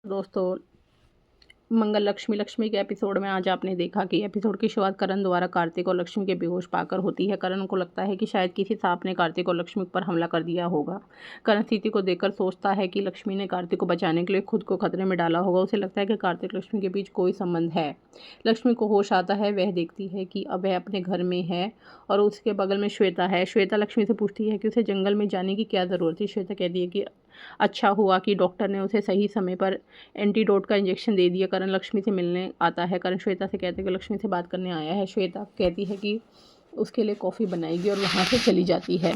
दोस्तों, मंगल लक्ष्मी लक्ष्मी के एपिसोड में आज आपने देखा कि एपिसोड की शुरुआत करण द्वारा कार्तिक और लक्ष्मी के बेहोश पाकर होती है। करण को लगता है कि शायद किसी सांप ने कार्तिक और लक्ष्मी पर हमला कर दिया होगा। करण स्थिति को देखकर सोचता है कि लक्ष्मी ने कार्तिक को बचाने के लिए खुद को खतरे में डाला होगा। उसे लगता है कि कार्तिक लक्ष्मी के बीच कोई संबंध है। लक्ष्मी को होश आता है। वह देखती है कि अब वह अपने घर में है और उसके बगल में श्वेता है। श्वेता लक्ष्मी से पूछती है कि उसे जंगल में जाने की क्या ज़रूरत है। श्वेता कहती है कि अच्छा हुआ कि डॉक्टर ने उसे सही समय पर एंटीडोट का इंजेक्शन दे दिया। करण लक्ष्मी से मिलने आता है। करण श्वेता से कहते हैं कि लक्ष्मी से बात करने आया है। श्वेता कहती है कि उसके लिए कॉफ़ी बनाएगी और वहाँ से चली जाती है।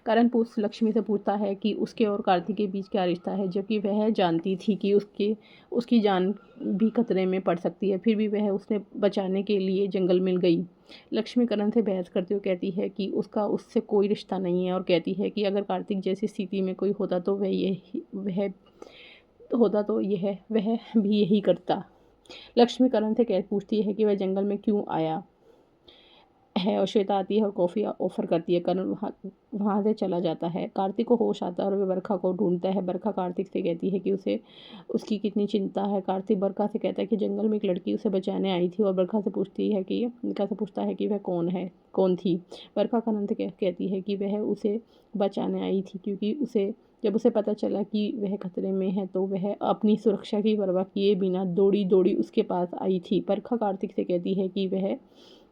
करण लक्ष्मी से पूछता है कि उसके और कार्तिक के बीच क्या रिश्ता है, जबकि वह जानती थी कि उसकी जान भी खतरे में पड़ सकती है, फिर भी वह उसने बचाने के लिए जंगल में गई। लक्ष्मी करण से बहस करते हुए कहती है कि उसका उससे कोई रिश्ता नहीं है और कहती है कि अगर कार्तिक जैसी स्थिति में कोई होता तो वह भी यही करता। लक्ष्मी करण से पूछती है कि वह जंगल में क्यों आया है और श्वेता आती है और कॉफ़ी ऑफ़र करती है। करण वहाँ से चला जाता है। कार्तिक को होश आता है और वह बरखा को ढूंढता है। बरखा कार्तिक से कहती है कि उसकी कितनी चिंता है। कार्तिक बरखा से कहता है कि जंगल में एक लड़की उसे बचाने आई थी और बरखा से पूछता है कि वह कौन थी। बरखा करण से कहती है कि वह उसे बचाने आई थी क्योंकि जब उसे पता चला कि वह खतरे में है तो वह अपनी सुरक्षा की परवाह किए बिना दौड़ी दौड़ी उसके पास आई थी। बरखा कार्तिक से कहती है कि वह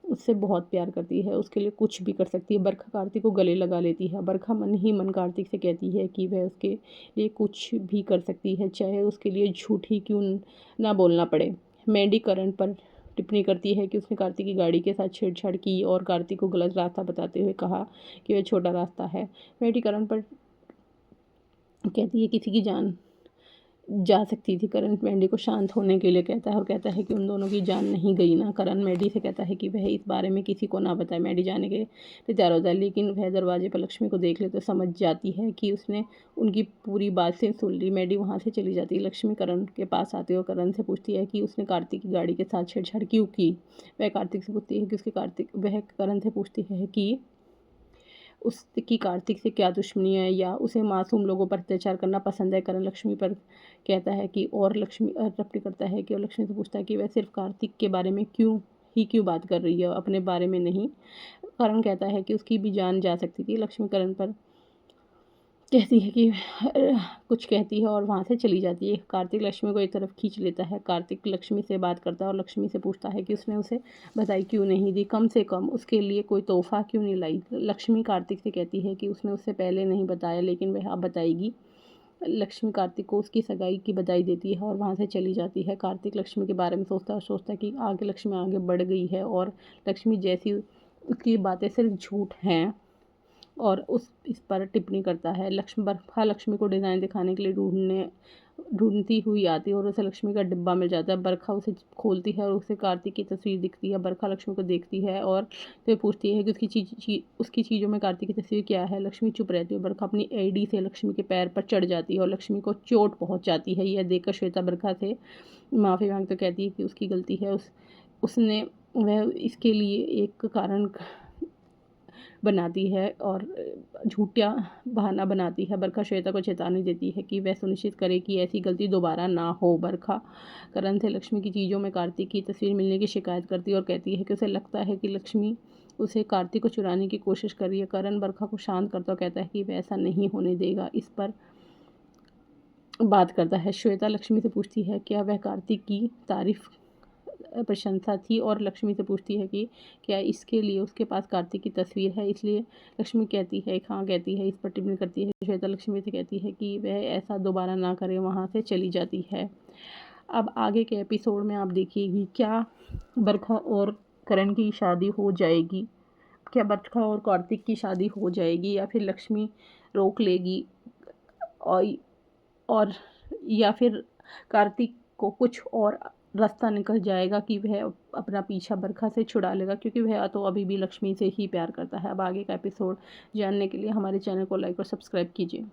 उससे बहुत प्यार करती है, उसके लिए कुछ भी कर सकती है। बरखा कार्तिक को गले लगा लेती है। बरखा मन ही मन कार्तिक से कहती है कि वह उसके लिए कुछ भी कर सकती है, चाहे उसके लिए झूठ ही क्यों ना बोलना पड़े। मैडी करण पर टिप्पणी करती है कि उसने कार्तिक की गाड़ी के साथ छेड़छाड़ की और कार्तिक को गलत रास्ता बताते हुए कहा कि वह छोटा रास्ता है। मैडी करण पर कहती है किसी की जान जा सकती थी। करण मैडी को शांत होने के लिए कहता है और कहता है कि उन दोनों की जान नहीं गई ना। करण मैडी से कहता है कि वह इस बारे में किसी को ना बताए। मैडी जाने के लिए तैयार होता है, लेकिन वह दरवाजे पर लक्ष्मी को देख ले तो समझ जाती है कि उसने उनकी पूरी बात से सुन ली। मैडी वहाँ से चली जाती है। लक्ष्मी करण के पास आती है और करण से पूछती है कि उसने कार्तिक की गाड़ी के साथ छेड़छाड़ क्यों की। वह कार्तिक से पूछती है कि वह करण से पूछती है कि उसकी कार्तिक से क्या दुश्मनी है या उसे मासूम लोगों पर अत्याचार करना पसंद है। करण लक्ष्मी पर कहता है कि और लक्ष्मी टिप्पणी करता है कि और लक्ष्मी से पूछता है कि वह सिर्फ कार्तिक के बारे में क्यों बात कर रही है, अपने बारे में नहीं। करण कहता है कि उसकी भी जान जा सकती थी। लक्ष्मी करण पर कहती है कि कुछ कहती है और वहाँ से चली जाती है। कार्तिक लक्ष्मी को एक तरफ खींच लेता है। कार्तिक लक्ष्मी से बात करता है और लक्ष्मी से पूछता है कि उसने उसे बधाई क्यों नहीं दी, कम से कम उसके लिए कोई तोहफा क्यों नहीं लाई। लक्ष्मी कार्तिक से कहती है कि उसने उससे पहले नहीं बताया, लेकिन वह अब बताएगी। लक्ष्मी कार्तिक को उसकी सगाई की बधाई देती है और वहाँ से चली जाती है। कार्तिक लक्ष्मी के बारे में सोचता है कि लक्ष्मी आगे बढ़ गई है और लक्ष्मी जैसी उसकी बातें सिर्फ झूठ हैं और इस पर टिप्पणी करता है। बरखा लक्ष्मी को डिज़ाइन दिखाने के लिए ढूंढती हुई आती है और उसे लक्ष्मी का डिब्बा मिल जाता है। बरखा उसे खोलती है और उसे कार्तिक की तस्वीर दिखती है। बरखा लक्ष्मी को देखती है और फिर पूछती है कि उसकी चीज़ों में कार्तिक की तस्वीर क्या है। लक्ष्मी चुप रहती है। बरखा अपनी एडी से लक्ष्मी के पैर पर चढ़ जाती है और लक्ष्मी को चोट पहुँच जाती है। यह देखकर श्वेता बरखा से माफ़ी मांगते कहती है कि उसकी गलती है, उसने वह इसके लिए एक कारण बनाती है और झूठा बहाना बनाती है। बरखा श्वेता को चेतावनी देती है कि वह सुनिश्चित करे कि ऐसी गलती दोबारा ना हो। बरखा करण से लक्ष्मी की चीज़ों में कार्तिक की तस्वीर मिलने की शिकायत करती है और कहती है कि उसे लगता है कि लक्ष्मी उसे कार्तिक को चुराने की कोशिश कर रही है। करण बरखा को शांत करता और कहता है कि वह ऐसा नहीं होने देगा। इस पर बात करता है। श्वेता लक्ष्मी से पूछती है क्या वह कार्तिक की तारीफ प्रशंसा थी और लक्ष्मी से पूछती है कि क्या इसके लिए उसके पास कार्तिक की तस्वीर है। इसलिए लक्ष्मी कहती है हाँ कहती है। इस पर टिप्पणी करती है। श्वेता लक्ष्मी से कहती है कि वह ऐसा दोबारा ना करे, वहाँ से चली जाती है। अब आगे के एपिसोड में आप देखिएगी क्या बरखा और करण की शादी हो जाएगी, क्या बरखा और कार्तिक की शादी हो जाएगी या फिर लक्ष्मी रोक लेगी और या फिर कार्तिक को कुछ और रास्ता निकल जाएगा कि वह अपना पीछा बरखा से छुड़ा लेगा, क्योंकि वह तो अभी भी लक्ष्मी से ही प्यार करता है। अब आगे का एपिसोड जानने के लिए हमारे चैनल को लाइक और सब्सक्राइब कीजिए।